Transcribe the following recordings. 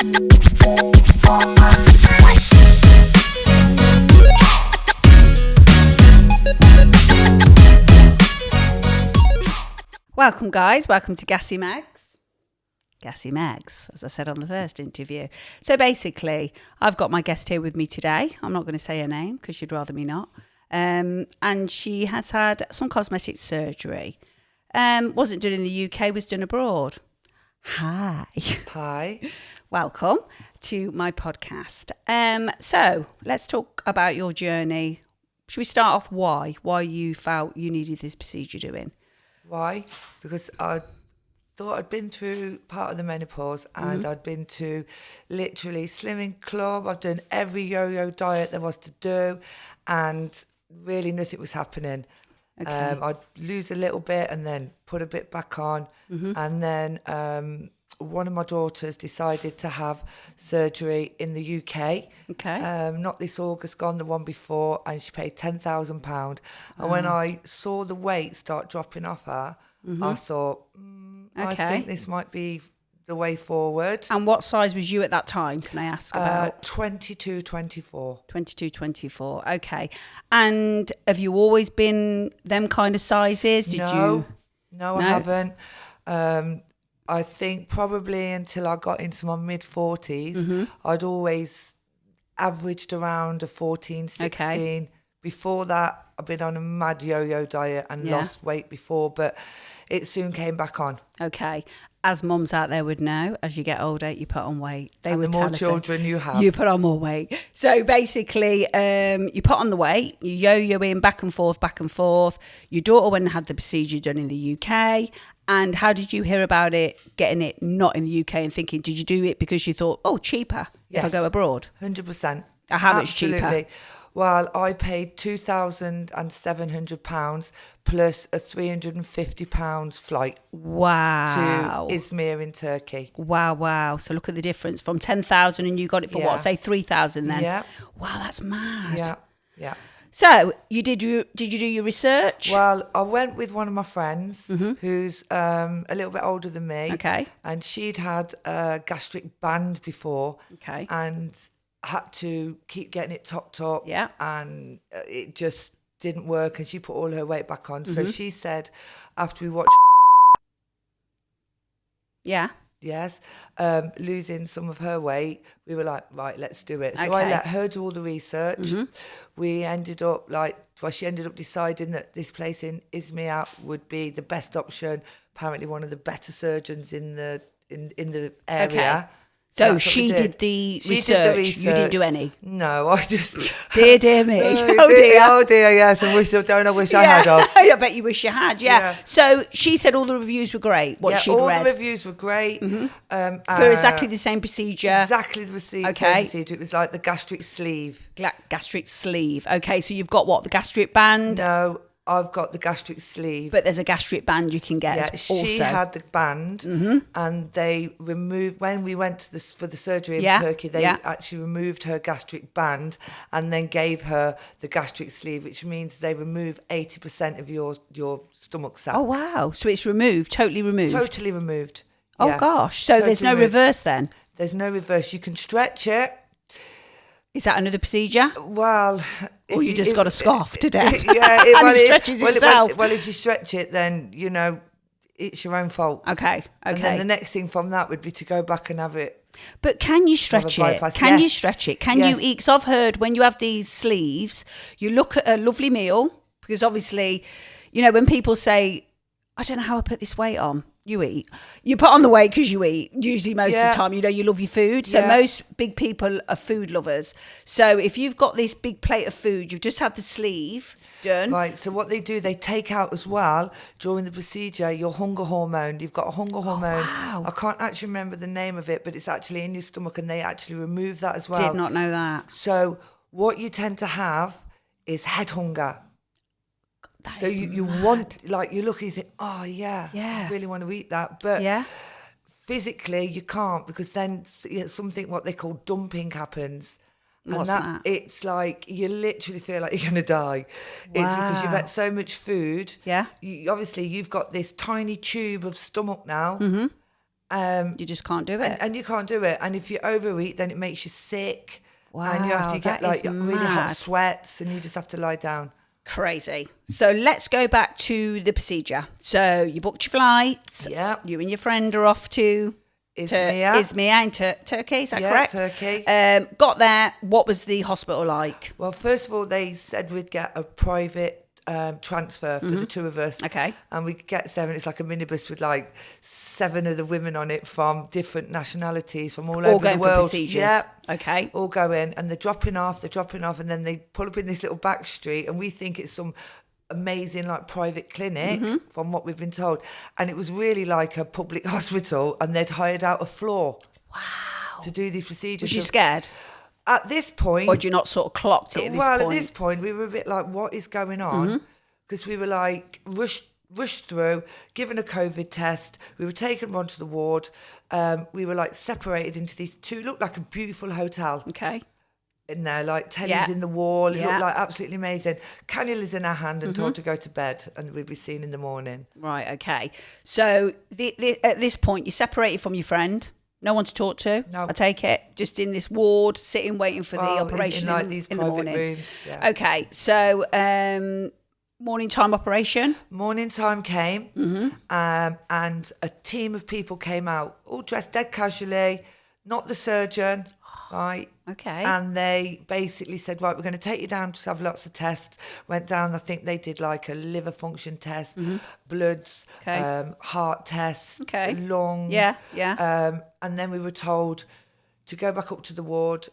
Welcome, guys. Welcome to Gassy Mags. Gassy Mags, as I said on the first interview. So basically, I've got my guest here with me today. I'm not going to say her name because you'd rather me not. And she has had some cosmetic surgery. Wasn't done in the UK, was done abroad. Hi. Hi. Welcome to my podcast. So let's talk about your journey. Should we start off why you felt you needed this procedure doing? Why? Because I thought I'd been through part of the menopause and I'd been to literally Slimming Club. I've done every yo-yo diet there was to do and really nothing was happening. Okay. I'd lose a little bit and then put a bit back on. And then one of my daughters decided to have surgery in the UK. Okay. Not this August, gone the one before, and she paid £10,000. And when I saw the weight start dropping off her, I thought, I think this might be the way forward. And what size was you at that time, can I ask about? 22, 24. 22, 24. Okay. And have you always been them kind of sizes? No, I haven't. I think probably until I got into my mid-40s, I'd always averaged around a 14, 16. Okay. Before that, I've been on a mad yo-yo diet and lost weight before, but it soon came back on. Okay. As mums out there would know, as you get older, you put on weight. And the more children you have, you put on more weight. So basically, you put on the weight, you yo-yo in back and forth. Your daughter went and had the procedure done in the UK. And how did you hear about it, getting it not in the UK and thinking, did you do it because you thought, cheaper if I go abroad? 100%. How much cheaper? Well, I paid £2,700 plus a £350 flight. Wow. To Izmir in Turkey. Wow. So look at the difference from 10,000 and you got it for what? Say 3,000 then? Yeah. Wow, that's mad. Yeah. So did you do your research? Well, I went with one of my friends who's a little bit older than me. Okay. And she'd had a gastric band before. Okay. And had to keep getting it topped up. Yeah. And it just didn't work and she put all her weight back on. So she said after we watched losing some of her weight, we were like, right, let's do it. So I let her do all the research. We ended up she ended up deciding that this place in Izmir would be the best option. Apparently one of the better surgeons in the area. Okay. So she did the research. You didn't do any? No, I just... Dear me. Oh dear, yes. I wish I had of. I bet you wish you had, yeah. So she said all the reviews were great, she'd read. All the reviews were great. For exactly the same procedure? Exactly the same procedure. It was like the gastric sleeve. Gastric sleeve. Okay, so you've got what, the gastric band? No, I've got the gastric sleeve. But there's a gastric band you can get also. She had the band and they removed, when we went for the surgery in Turkey, they actually removed her gastric band and then gave her the gastric sleeve, which means they remove 80% of your stomach sac. Oh, wow. So it's removed, totally removed? Totally removed. Oh, gosh. So totally there's no reverse then? There's no reverse. You can stretch it. Is that another procedure? Well... Or you just got a scarf to death. And it stretches itself. Well, if you stretch it, then, it's your own fault. Okay. And then the next thing from that would be to go back and have it. But can you stretch it? Can you stretch it? Can you eat? Because I've heard when you have these sleeves, you look at a lovely meal, because obviously, when people say, I don't know how I put this weight on. You eat. You put on the weight because you eat. Usually most of the time, you love your food. So most big people are food lovers. So if you've got this big plate of food, you've just had the sleeve done. Right. So what they do, they take out as well during the procedure your hunger hormone. You've got a hunger hormone. Wow. I can't actually remember the name of it, but it's actually in your stomach and they actually remove that as well. Did not know that. So what you tend to have is head hunger. So you want, you look and you think, I really want to eat that. But physically you can't, because then something what they call dumping happens. And that? It's like you literally feel like you're going to die. Wow. It's because you've had so much food. Yeah. Obviously, you've got this tiny tube of stomach now. You just can't do it. And you can't do it. And if you overeat, then it makes you sick. Wow, and you get like really hot mad. sweats, and you just have to lie down. Crazy. So let's go back to the procedure. So you booked your flights. Yeah. You and your friend are off to Izmir in Turkey. Is that correct? Turkey. Got there. What was the hospital like? Well, first of all, they said we'd get a private transfer for the two of us. Okay. And we get there, and it's like a minibus with like 7 of the women on it from different nationalities from all over the world. All going for procedures. Yeah. Okay. All go in, and they're dropping off, and then they pull up in this little back street, and we think it's some amazing like private clinic from what we've been told. And it was really like a public hospital, and they'd hired out a floor. Wow. To do these procedures. Was you scared? At this point... Or had you not sort of clocked it at this point? Well, at this point, we were a bit like, what is going on? Because we were like rushed through, given a COVID test. We were taken onto the ward. We were like separated into these 2, looked like a beautiful hotel. Okay. In there, like tellies in the wall. It looked like absolutely amazing. Cannulas in our hand and told to go to bed, and we'd be seen in the morning. Right, okay. So at this point, you're separated from your friend. No one to talk to. No. I take it. Just in this ward, sitting, waiting for the operation in like these in the private morning. rooms. Yeah. Okay, so morning time operation. Morning time came, and a team of people came out, all dressed dead casually, not the surgeon, right? Okay. And they basically said, right, we're going to take you down to have lots of tests. Went down, I think they did like a liver function test, bloods, heart tests, lung. Yeah, yeah. And then we were told to go back up to the ward.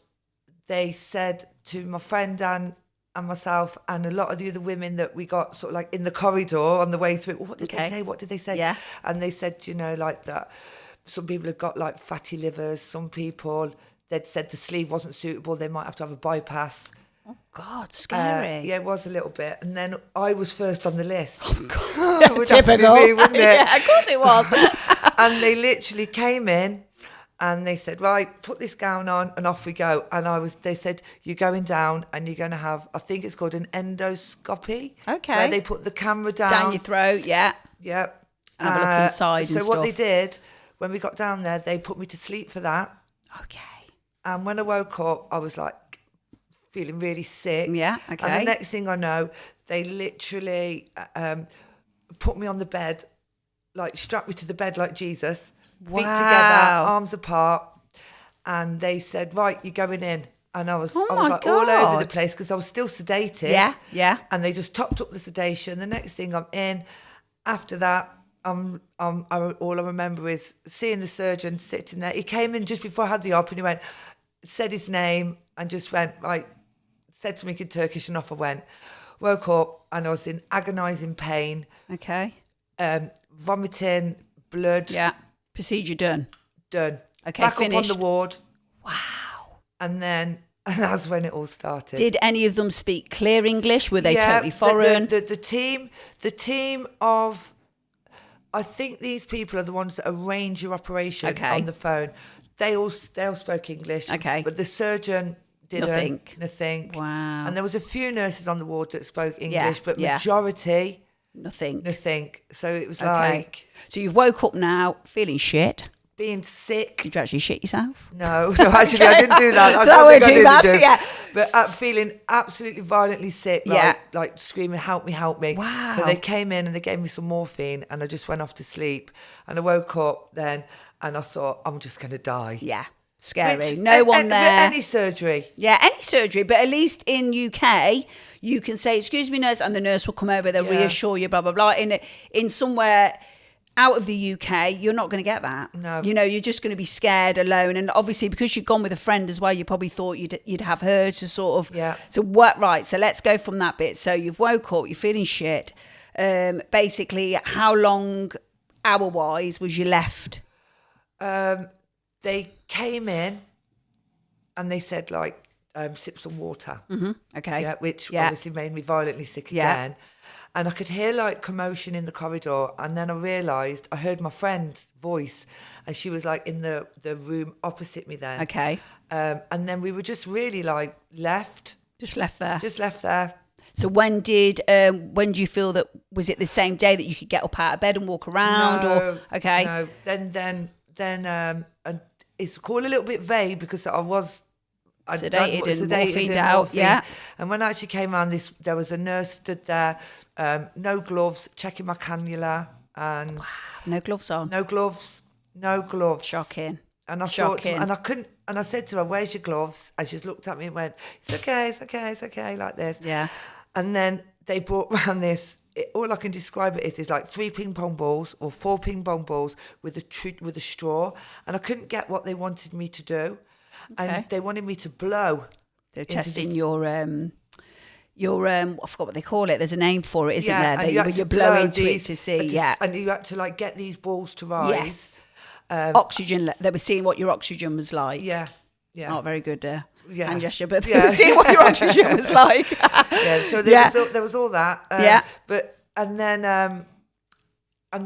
They said to my friend Dan and myself and a lot of the other women that we got sort of like in the corridor on the way through, what did they say? What did they say? Yeah. And they said, you know, like that some people have got like fatty livers, some people... They'd said the sleeve wasn't suitable. They might have to have a bypass. Oh, God, scary. Yeah, it was a little bit. And then I was first on the list. Oh, God. Would Typical. Have to be me, wouldn't it? Yeah, of course it was. And they literally came in and they said, right, put this gown on and off we go. And they said, you're going down and you're going to have, I think it's called an endoscopy. Okay. Where they put the camera Down your throat, yeah. Yeah. And have a look inside and so stuff. what they did, when we got down there, they put me to sleep for that. Okay. And when I woke up, I was like feeling really sick. Yeah, okay. And the next thing I know, they literally put me on the bed, like strapped me to the bed like Jesus. Wow. Feet together, arms apart. And they said, right, you're going in. And I was like all over the place because I was still sedated. Yeah, yeah. And they just topped up the sedation. The next thing I'm in, after that, all I remember is seeing the surgeon sitting there. He came in just before I had the op and he went, said his name and just went, like, said something in Turkish and off I went. Woke up and I was in agonising pain. Okay. Vomiting, blood. Yeah. Procedure done. Done. Okay, Back finished. up on the ward. Wow. And that's when it all started. Did any of them speak clear English? Were they totally foreign? The team of, I think these people are the ones that arrange your operation on the phone. They all spoke English. Okay. But the surgeon didn't. Nothing. Wow. And there was a few nurses on the ward that spoke English, but yeah. majority... Nothing. So it was like... So you've woke up now feeling shit. Being sick. Did you actually shit yourself? No, actually I didn't do that. So that weren't too bad. Yeah. But feeling absolutely violently sick, like screaming, help me, help me. Wow. So they came in and they gave me some morphine and I just went off to sleep. And I woke up then and I thought, I'm just going to die. Yeah. Scary. No one there. Any surgery. Yeah, any surgery. But at least in UK, you can say, excuse me, nurse, and the nurse will come over. They'll reassure you, blah, blah, blah. In somewhere out of the UK, you're not going to get that. No. You know, you're just going to be scared alone. And obviously, because you've gone with a friend as well, you probably thought you'd have her to sort of... Yeah. So what? Right, so let's go from that bit. So you've woke up, you're feeling shit. Basically, how long, hour-wise, was you left? They came in and they said, like, sip some water. Mm-hmm. Okay. Yeah, which obviously made me violently sick again. And I could hear, like, commotion in the corridor. And then I realised, I heard my friend's voice. And she was, like, in the room opposite me then. Okay. And then we were just really, like, left. Just left there. Just left there. So when do you feel that, was it the same day that you could get up out of bed and walk around? No. Okay. No. Then and it's called a little bit vague because I was sedated and morphined out. Yeah. And when I actually came on, there was a nurse stood there, no gloves, checking my cannula, and no gloves on. No gloves. Shocking. And I thought, and I couldn't, and I said to her, "Where's your gloves?" And she looked at me and went, "It's okay," like this. Yeah. And then they brought round this. All I can describe it is like 3 ping pong balls or 4 ping pong balls with a straw, and I couldn't get what they wanted me to do, and they wanted me to blow. They're testing your I forgot what they call it. There's a name for it, isn't there? That you blow into it to see. And you had to like get these balls to rise. Yes. Oxygen. They were seeing what your oxygen was like. Yeah. Oh, very good. Yeah. And gesture, but they were seeing what your oxygen was like. So there was all that. But and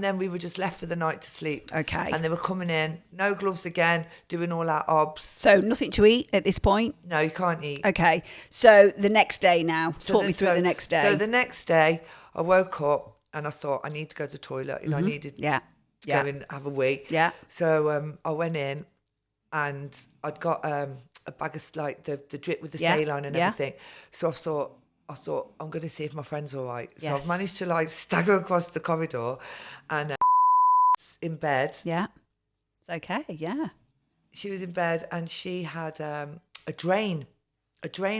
then we were just left for the night to sleep. Okay. And they were coming in, no gloves again, doing all our obs. So nothing to eat at this point? No, you can't eat. Okay. So the next day now, talk me through the next day. So the next day, I woke up and I thought I need to go to the toilet. You know, I needed to go and have a wee. Yeah. So I went in and I'd got a bag of like the drip with the saline and everything. So I thought I'm going to see if my friend's all right. So I've managed to like stagger across the corridor and in bed. Yeah. It's okay. Yeah. She was in bed and she had a drain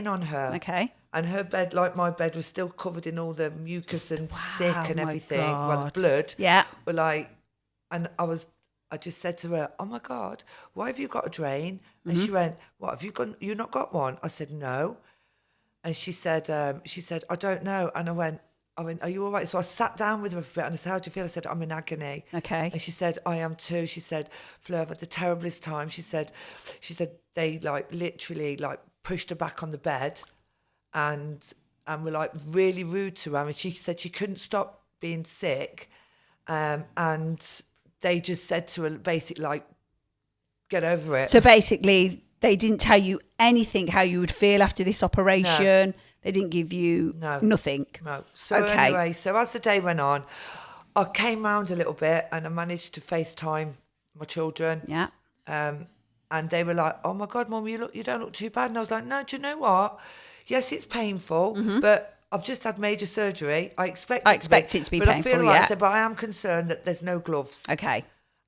on her. Okay. And her bed, like my bed, was still covered in all the mucus and sick and everything. God. Well, the blood. Yeah. But like, and I just said to her, "Oh my God, why have you got a drain?" And she went, "What, have you not got one?" I said, "No." And she said, "I don't know." And I went, "Are you all right?" So I sat down with her for a bit and I said, "How do you feel?" I said, "I'm in agony." Okay. And she said, "I am too." She said, "Fleur, I've had the terriblest time." She said they like literally like pushed her back on the bed and were like really rude to her. And she said she couldn't stop being sick. And they just said to her basically like, "Get over it." So basically they didn't tell you anything how you would feel after this operation. No. They didn't give you nothing. No. So anyway, so as the day went on, I came round a little bit and I managed to FaceTime my children. Yeah. And they were like, "Oh my God, Mum, you don't look too bad." And I was like, "No, do you know what? Yes, it's painful, but I've just had major surgery. I expect it to be painful, I feel like I said, but I am concerned that there's no gloves." Okay.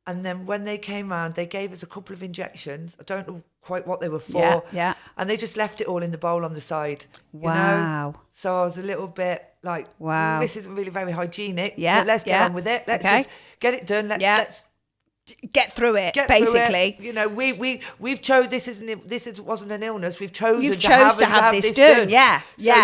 And then when they came round, they gave us a couple of injections. I don't know quite what they were for. Yeah. And they just left it all in the bowl on the side. Wow. You know? So I was a little bit like, wow, this isn't really very hygienic. Yeah. But let's get on with it. Let's just get it done. Let's get through it, basically. You know, we've chose this wasn't an illness. We've chosen to have this done. Yeah.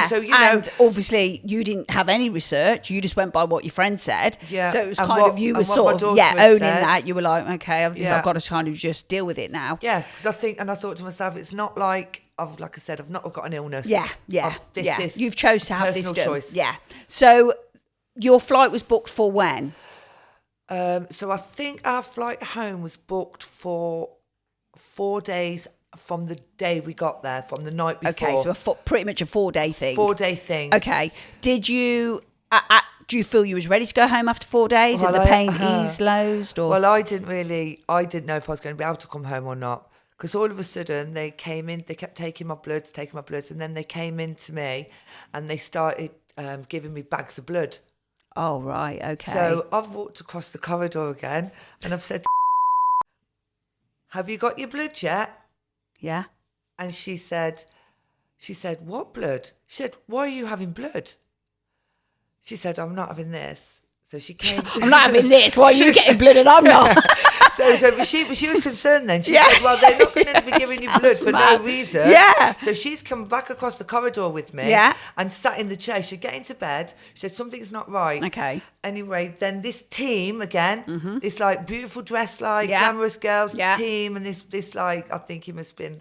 So you know, and obviously you didn't have any research. You just went by what your friend said. Yeah. So it was kind of you were sort of owning that. You were like, okay, I've got to kind of just deal with it now. Yeah, because I thought to myself, it's not like I've not got an illness. Yeah. You've chose to have this done. Choice. Yeah. So your flight was booked for when? So I think our flight home was booked for 4 days from the day we got there, from the night before. Okay, so pretty much a 4-day thing. 4-day thing. Okay. Did you do you feel you was ready to go home after 4 days and the pain eased loads? Or? Well, I didn't know if I was going to be able to come home or not, because all of a sudden they came in, they kept taking my bloods, and then they came in to me and they started giving me bags of blood. Oh, right, okay. So I've walked across the corridor again and I've said, "Have you got your blood yet?" Yeah. And she said, "What blood?" She said, "Why are you having blood?" She said, "I'm not having this." So she came. "I'm not having this. Why are you getting blood and I'm not?" But she was concerned then. She said, "Well, they're not going to be giving you blood for no reason." Yeah. So she's come back across the corridor with me and sat in the chair. She said, "Get into bed." She said, "Something's not right." Okay. Anyway, then this team again, this like beautiful dress, like glamorous girls team, and this like, I think he must have been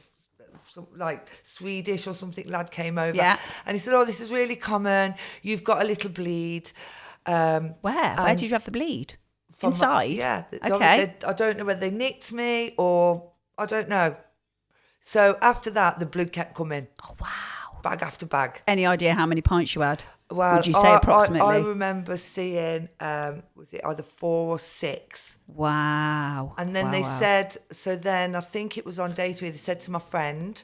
like Swedish or something, lad came over. Yeah. And he said, "Oh, this is really common. You've got a little bleed." Where did you have the bleed? Inside? Okay. I don't know whether they nicked me or I don't know. So after that, the blood kept coming. Oh, wow. Bag after bag. Any idea how many pints you had? Well, would you say approximately? I remember seeing, was it either 4 or 6? Wow. And then they said, so then I think it was on day 3, they said to my friend,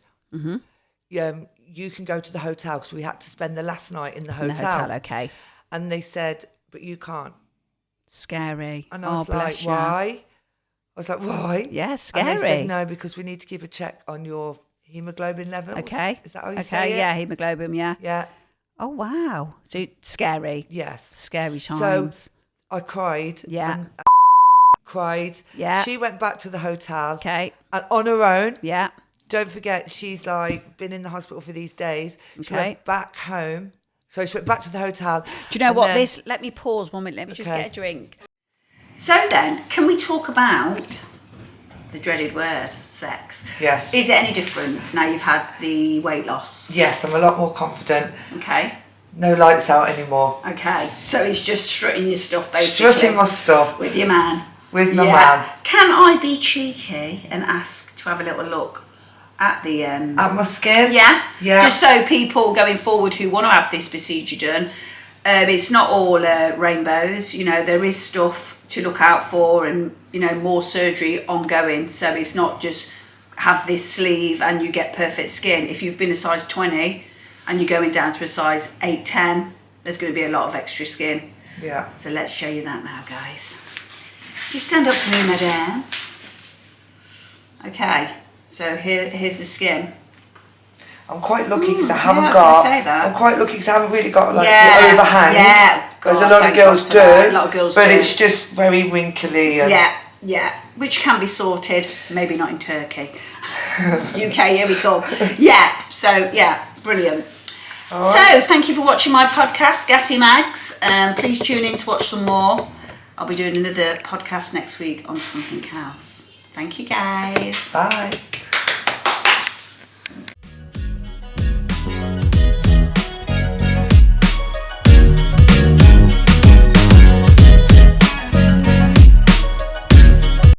you can go to the hotel, because we had to spend the last night in the hotel. In the hotel, okay. And they said, but you can't. Scary. And I was like, why? I was like, why? Yeah, scary. And they said, no, because we need to keep a check on your hemoglobin levels. Okay. Is that how you say it? Yeah, hemoglobin, yeah. Yeah. Oh, wow. So scary. Yes. Scary times. So I cried. Yeah. And cried. Yeah. She went back to the hotel. Okay. And on her own. Yeah. Don't forget, she's like been in the hospital for these days. She Okay. went back home. So she went back to the hotel. Do you know what let me pause 1 minute. Let me just get a drink. So then, can we talk about the dreaded word, sex? Yes. Is it any different now you've had the weight loss? Yes, I'm a lot more confident. Okay. No lights out anymore. Okay. So it's just strutting your stuff, basically. Strutting my stuff. With your man. With my man. Can I be cheeky and ask to have a little look at the... at my skin? Yeah? Yeah. Just so people going forward who want to have this procedure done, it's not all rainbows. You know, there is stuff to look out for, and, you know, more surgery ongoing. So it's not just have this sleeve and you get perfect skin. If you've been a size 20 and you're going down to a size 8, 10, there's going to be a lot of extra skin. Yeah. So let's show you that now, guys. You stand up for me, madame. Okay, so here's the skin. I'm quite lucky because I haven't got. I'm quite lucky because I haven't really got like the overhang. Yeah, as a lot of girls do. A lot of girls but do. It's just very wrinkly. And yeah, which can be sorted. Maybe not in Turkey. UK, here we go. Yeah, so yeah, brilliant. Right. So thank you for watching my podcast, Gassy Mags. Please tune in to watch some more. I'll be doing another podcast next week on something else. Thank you, guys. Bye.